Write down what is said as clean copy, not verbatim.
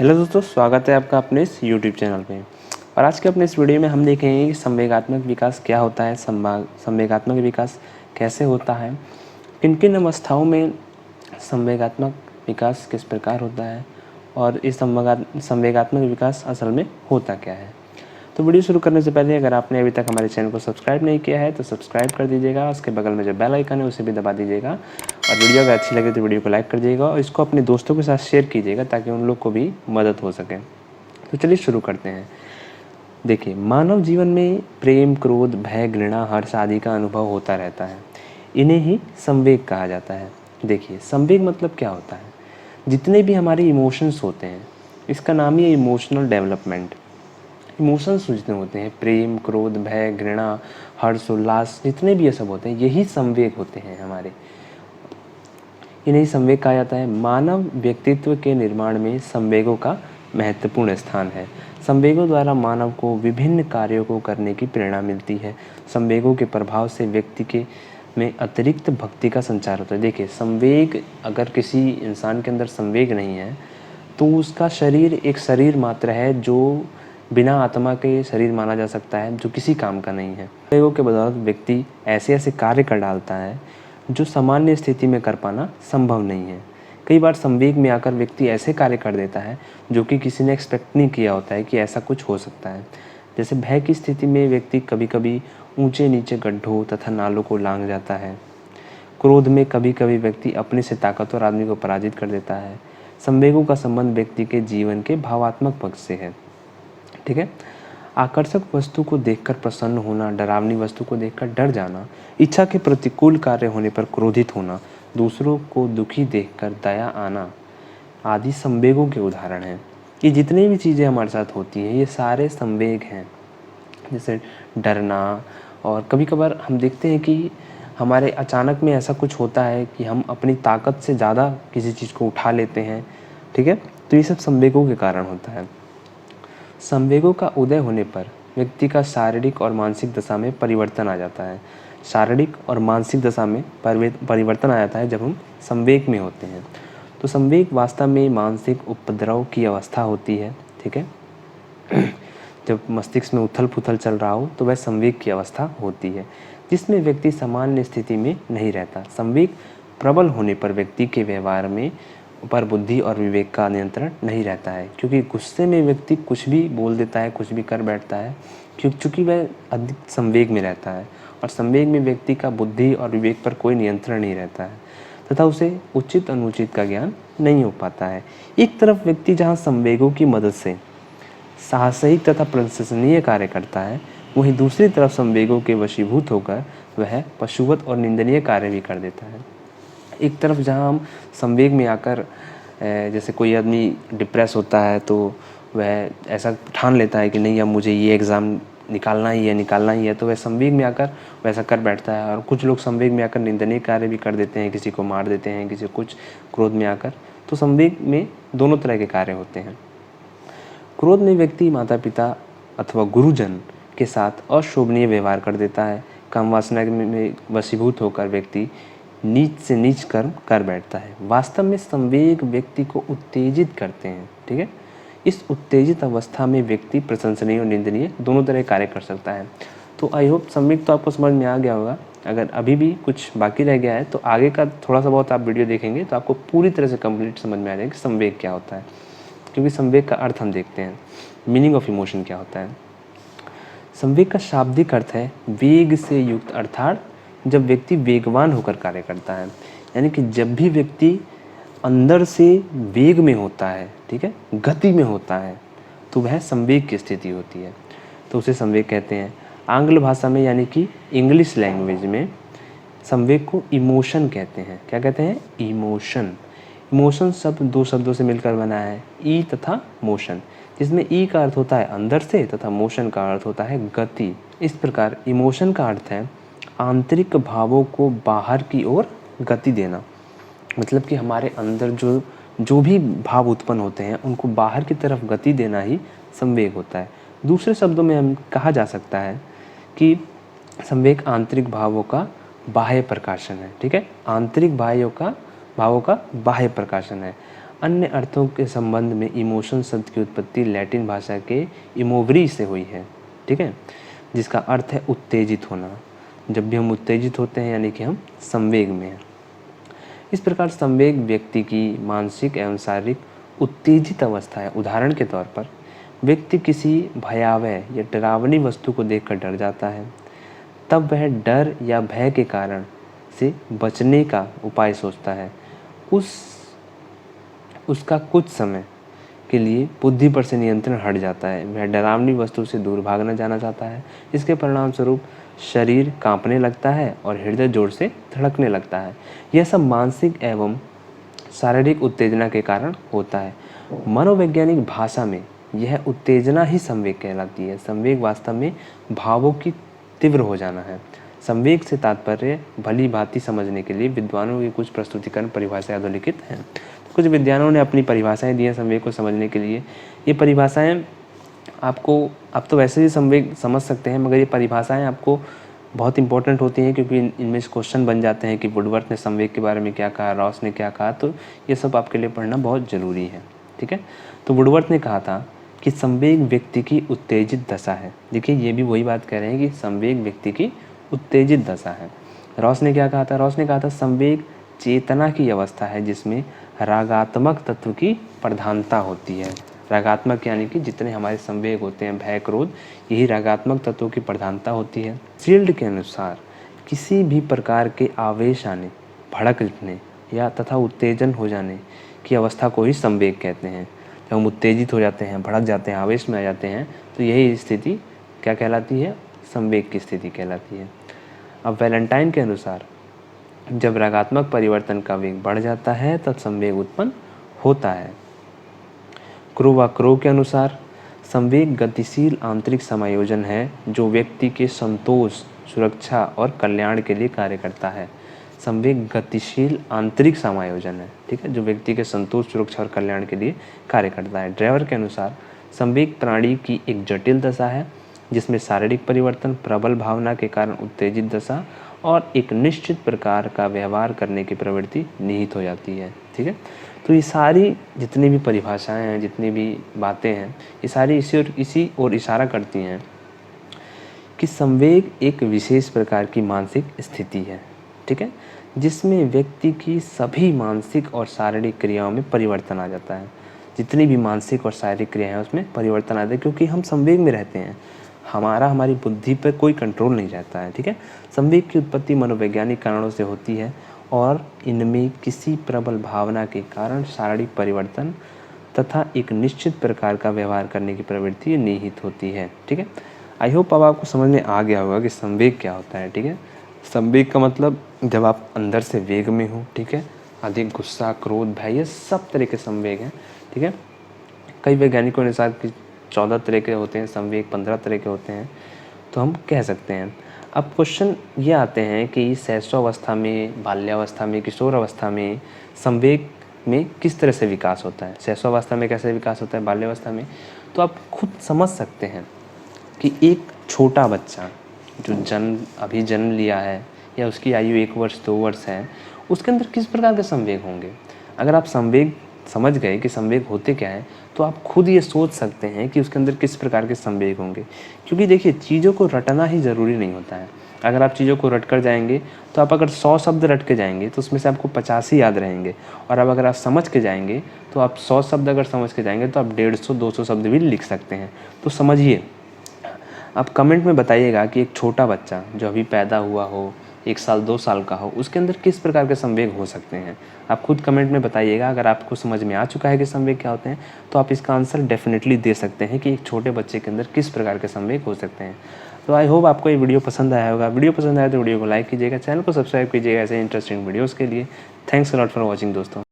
Hello दोस्तों, स्वागत है आपका अपने इस यूट्यूब चैनल पे। और आज के अपने इस वीडियो में हम देखेंगे कि संवेगात्मक विकास क्या होता है, संवेगात्मक विकास कैसे होता है, किन किन अवस्थाओं में संवेगात्मक विकास किस प्रकार होता है और इस संवेगात्मक विकास असल में होता क्या है। तो वीडियो शुरू करने से पहले अगर आपने अभी तक हमारे चैनल को सब्सक्राइब नहीं किया है तो सब्सक्राइब कर दीजिएगा। उसके बगल में जो बेल आइकन है उसे भी दबा दीजिएगा और वीडियो अगर अच्छी लगे तो वीडियो को लाइक कर दीजिएगा और इसको अपने दोस्तों के साथ शेयर कीजिएगा ताकि उन लोग को भी मदद हो सके। तो चलिए शुरू करते हैं। देखिए, मानव जीवन में प्रेम, क्रोध, भय, घृणा, हर्ष आदि का अनुभव होता रहता है। इन्हें ही संवेग कहा जाता है। देखिए, संवेग मतलब क्या होता है? जितने भी हमारे इमोशंस होते हैं, इसका नाम ही है इमोशनल डेवलपमेंट। इमोशंस जितने होते हैं, प्रेम, क्रोध, भय, घृणा, हर्ष, उल्लास, जितने भी ये सब होते हैं, यही संवेग होते हैं हमारे। इन्हें संवेग कहा जाता है। मानव व्यक्तित्व के निर्माण में संवेगों का महत्वपूर्ण स्थान है। संवेगों द्वारा मानव को विभिन्न कार्यों को करने की प्रेरणा मिलती है। संवेगों के प्रभाव से व्यक्ति के में अतिरिक्त भक्ति का संचार होता है। देखिए, संवेग, अगर किसी इंसान के अंदर संवेग नहीं है तो उसका शरीर एक शरीर मात्र है जो बिना आत्मा के शरीर माना जा सकता है, जो किसी काम का नहीं है। संवेगों के बदौलत व्यक्ति ऐसे ऐसे कार्य कर डालता है जो सामान्य स्थिति में कर पाना संभव नहीं है। कई बार संवेग में आकर व्यक्ति ऐसे कार्य कर देता है जो कि किसी ने एक्सपेक्ट नहीं किया होता है कि ऐसा कुछ हो सकता है। जैसे भय की स्थिति में व्यक्ति कभी कभी ऊंचे नीचे गड्ढों तथा नालों को लांघ जाता है। क्रोध में कभी कभी व्यक्ति अपने से ताकतवर आदमी को पराजित कर देता है। संवेगों का संबंध व्यक्ति के जीवन के भावात्मक पक्ष से है। ठीक है। आकर्षक वस्तु को देखकर प्रसन्न होना, डरावनी वस्तु को देखकर डर जाना, इच्छा के प्रतिकूल कार्य होने पर क्रोधित होना, दूसरों को दुखी देखकर दया आना आदि संवेगों के उदाहरण हैं। ये जितनी भी चीज़ें हमारे साथ होती हैं ये सारे संवेग हैं। जैसे डरना, और कभी कभार हम देखते हैं कि हमारे अचानक में ऐसा कुछ होता है कि हम अपनी ताकत से ज़्यादा किसी चीज़ को उठा लेते हैं। ठीक है। तो ये सब संवेगों के कारण होता है। संवेगों का उदय होने पर व्यक्ति का शारीरिक और मानसिक दशा में परिवर्तन आ जाता है। शारीरिक और मानसिक दशा में परिवर्तन आ जाता है जब हम संवेग में होते हैं। तो संवेग वास्तव में मानसिक उपद्रव की अवस्था होती है। ठीक है। जब मस्तिष्क में उथल पुथल चल रहा हो तो वह संवेग की अवस्था होती है, जिसमें व्यक्ति सामान्य स्थिति में नहीं रहता। संवेग प्रबल होने पर व्यक्ति के व्यवहार में पर बुद्धि और विवेक का नियंत्रण नहीं रहता है, क्योंकि गुस्से में व्यक्ति कुछ भी बोल देता है, कुछ भी कर बैठता है, क्योंकि वह अधिक संवेग में रहता है। और संवेग में व्यक्ति का बुद्धि और विवेक पर कोई नियंत्रण नहीं रहता है तथा उसे उचित अनुचित का ज्ञान नहीं हो पाता है। एक तरफ व्यक्ति जहाँ संवेगों की मदद से साहसिक तथा प्रशंसनीय कार्य करता है, वहीं दूसरी तरफ संवेगों के वशीभूत होकर वह पशुवत और निंदनीय कार्य भी कर देता है। एक तरफ जहाँ हम संवेग में आकर जैसे कोई आदमी डिप्रेस होता है तो वह ऐसा ठान लेता है कि नहीं, अब मुझे ये एग्ज़ाम निकालना ही है, तो वह संवेग में आकर वैसा कर बैठता है। और कुछ लोग संवेग में आकर निंदनीय कार्य भी कर देते हैं, किसी को मार देते हैं, किसी कुछ क्रोध में आकर। तो संवेग में दोनों तरह के कार्य होते हैं। क्रोध में व्यक्ति माता पिता अथवा गुरुजन के साथ अशोभनीय व्यवहार कर देता है। काम वासना में वशीभूत होकर व्यक्ति नीच से नीच कर्म कर बैठता है। वास्तव में संवेग व्यक्ति को उत्तेजित करते हैं। ठीक है। इस उत्तेजित अवस्था में व्यक्ति प्रशंसनीय और निंदनीय दोनों तरह कार्य कर सकता है। तो आई होप संवेग तो आपको समझ में आ गया होगा। अगर अभी भी कुछ बाकी रह गया है तो आगे का थोड़ा सा बहुत आप वीडियो देखेंगे तो आपको पूरी तरह से कंप्लीट समझ में आ जाएगा कि संवेग क्या होता है। क्योंकि संवेग का अर्थ हम देखते हैं, मीनिंग ऑफ इमोशन क्या होता है। संवेग का शाब्दिक अर्थ है वेग से युक्त, अर्थात जब व्यक्ति वेगवान होकर कार्य करता है, यानी कि जब भी व्यक्ति अंदर से वेग में होता है, ठीक है, गति में होता है, तो वह संवेग की स्थिति होती है, तो उसे संवेग कहते हैं। आंग्ल भाषा में यानी कि इंग्लिश लैंग्वेज में संवेग को इमोशन कहते हैं। क्या कहते हैं? इमोशन। इमोशन शब्द दो शब्दों से मिलकर बना है, ई तथा मोशन, जिसमें ई का अर्थ होता है अंदर से तथा मोशन का अर्थ होता है गति। इस प्रकार इमोशन का अर्थ है आंतरिक भावों को बाहर की ओर गति देना। मतलब कि हमारे अंदर जो भी भाव उत्पन्न होते हैं उनको बाहर की तरफ गति देना ही संवेग होता है। दूसरे शब्दों में हम कहा जा सकता है कि संवेग आंतरिक भावों का बाह्य प्रकाशन है। ठीक है। आंतरिक भावों का बाह्य प्रकाशन है। अन्य अर्थों के संबंध में इमोशन शब्द की उत्पत्ति लैटिन भाषा के इमोवरी से हुई है, ठीक है, जिसका अर्थ है उत्तेजित होना। जब भी हम उत्तेजित होते हैं यानी कि हम संवेग में हैं। इस प्रकार संवेग व्यक्ति की मानसिक एवं शारीरिक उत्तेजित अवस्था है। उदाहरण के तौर पर व्यक्ति किसी भयावह या डरावनी वस्तु को देखकर डर जाता है, तब वह डर या भय के कारण से बचने का उपाय सोचता है। उसका कुछ समय के लिए बुद्धि पर से नियंत्रण हट जाता है, वह डरावनी वस्तु से दूर भागना जाना चाहता है। इसके परिणाम स्वरूप शरीर कांपने लगता है और हृदय जोर से धड़कने लगता है। यह सब मानसिक एवं शारीरिक उत्तेजना के कारण होता है। मनोवैज्ञानिक भाषा में यह उत्तेजना ही संवेग कहलाती है। संवेग वास्तव में भावों की तीव्र हो जाना है। संवेग से तात्पर्य भली भांति समझने के लिए विद्वानों की कुछ प्रस्तुतिकरण परिभाषाएं अधोलिखित हैं। कुछ विद्वानों ने अपनी परिभाषाएं दी हैं संवेग को समझने के लिए। ये परिभाषाएं आपको, आप तो वैसे ही संवेग समझ सकते हैं, मगर ये परिभाषाएं आपको बहुत इंपॉर्टेंट होती हैं क्योंकि इनमें क्वेश्चन बन जाते हैं कि वुडवर्थ ने संवेग के बारे में क्या कहा, रॉस ने क्या कहा, तो ये सब आपके लिए पढ़ना बहुत ज़रूरी है, ठीक है। तो वुडवर्थ ने कहा था कि संवेग व्यक्ति की उत्तेजित दशा है। देखिए ये भी वही बात कह रहे हैं कि संवेग व्यक्ति की उत्तेजित दशा है। रॉस ने क्या कहा था? रॉस ने कहा था संवेग चेतना की अवस्था है जिसमें रागात्मक तत्व की प्रधानता होती है। रागात्मक यानी कि जितने हमारे संवेग होते हैं, भय, क्रोध, यही रागात्मक तत्वों की प्रधानता होती है। फील्ड के अनुसार किसी भी प्रकार के आवेश आने, भड़क उठने या तथा उत्तेजन हो जाने की अवस्था को ही संवेग कहते हैं। जब हम उत्तेजित हो जाते हैं, भड़क जाते हैं, आवेश में आ जाते हैं, तो यही स्थिति क्या कहलाती है? संवेग की स्थिति कहलाती है। अब वैलेंटाइन के अनुसार जब रागात्मक परिवर्तन का वेग बढ़ जाता है तब संवेग उत्पन्न होता है। क्रो के अनुसार संवेग गतिशील आंतरिक समायोजन है जो व्यक्ति के संतोष, सुरक्षा और कल्याण के लिए कार्य करता है। संवेग गतिशील आंतरिक समायोजन है, ठीक है, जो व्यक्ति के संतोष, सुरक्षा और कल्याण के लिए कार्य करता है। ड्राइवर के अनुसार संवेग प्राणी की एक जटिल दशा है जिसमें शारीरिक परिवर्तन, प्रबल भावना के कारण उत्तेजित दशा और एक निश्चित प्रकार का व्यवहार करने की प्रवृत्ति निहित हो जाती है, ठीक है। तो ये सारी जितनी भी परिभाषाएं हैं, जितनी भी बातें हैं, ये सारी इसी और इशारा करती हैं कि संवेग एक विशेष प्रकार की मानसिक स्थिति है, ठीक है, जिसमें व्यक्ति की सभी मानसिक और शारीरिक क्रियाओं में परिवर्तन आ जाता है। जितनी भी मानसिक और शारीरिक क्रियाएं हैं उसमें परिवर्तन आता है क्योंकि हम संवेग में रहते हैं। हमारी बुद्धि पर कोई कंट्रोल नहीं रहता है, ठीक है। संवेग की उत्पत्ति मनोवैज्ञानिक कारणों से होती है और इनमें किसी प्रबल भावना के कारण शारीरिक परिवर्तन तथा एक निश्चित प्रकार का व्यवहार करने की प्रवृत्ति निहित होती है, ठीक है। आई होप अब आपको समझ में आ गया होगा कि संवेग क्या होता है, ठीक है। संवेग का मतलब जब आप अंदर से वेग में हो, ठीक है, अधिक गुस्सा, क्रोध, भय, ये सब तरह के संवेग हैं, ठीक है। कई वैज्ञानिकों के अनुसार कि 14 तरह के होते हैं संवेग, 15 तरह के होते हैं, तो हम कह सकते हैं। अब क्वेश्चन ये आते हैं कि शैशवावस्था में, बाल्यावस्था में, किशोर अवस्था में संवेग में किस तरह से विकास होता है, शैशवावस्था में कैसे विकास होता है, बाल्यावस्था में। तो आप खुद समझ सकते हैं कि एक छोटा बच्चा जो अभी जन्म लिया है या उसकी आयु 1 वर्ष 2 वर्ष है, उसके अंदर किस प्रकार के संवेग होंगे। अगर आप संवेग समझ गए कि संवेग होते क्या हैं, तो आप खुद ये सोच सकते हैं कि उसके अंदर किस प्रकार के संवेग होंगे। क्योंकि देखिए चीज़ों को रटना ही ज़रूरी नहीं होता है। अगर आप चीज़ों को रट कर जाएंगे तो आप अगर 100 शब्द रट के जाएंगे तो उसमें से आपको 50 ही याद रहेंगे, और अब अगर आप समझ के जाएंगे तो आप 100 शब्द अगर समझ के जाएंगे तो आप 150-200 शब्द भी लिख सकते हैं। तो समझिए, आप कमेंट में बताइएगा कि एक छोटा बच्चा जो अभी पैदा हुआ हो, 1 साल 2 साल का हो, उसके अंदर किस प्रकार के संवेग हो सकते हैं। आप खुद कमेंट में बताइएगा। अगर आपको समझ में आ चुका है कि संवेग क्या होते हैं तो आप इसका आंसर डेफिनेटली दे सकते हैं कि एक छोटे बच्चे के अंदर किस प्रकार के संवेग हो सकते हैं। तो आई होप आपको ये वीडियो पसंद आया होगा। वीडियो पसंद आया तो वीडियो को लाइक कीजिएगा, चैनल को सब्सक्राइब कीजिएगा ऐसे इंटरेस्टिंग वीडियोज़ के लिए। Thanks a lot for watching दोस्तों।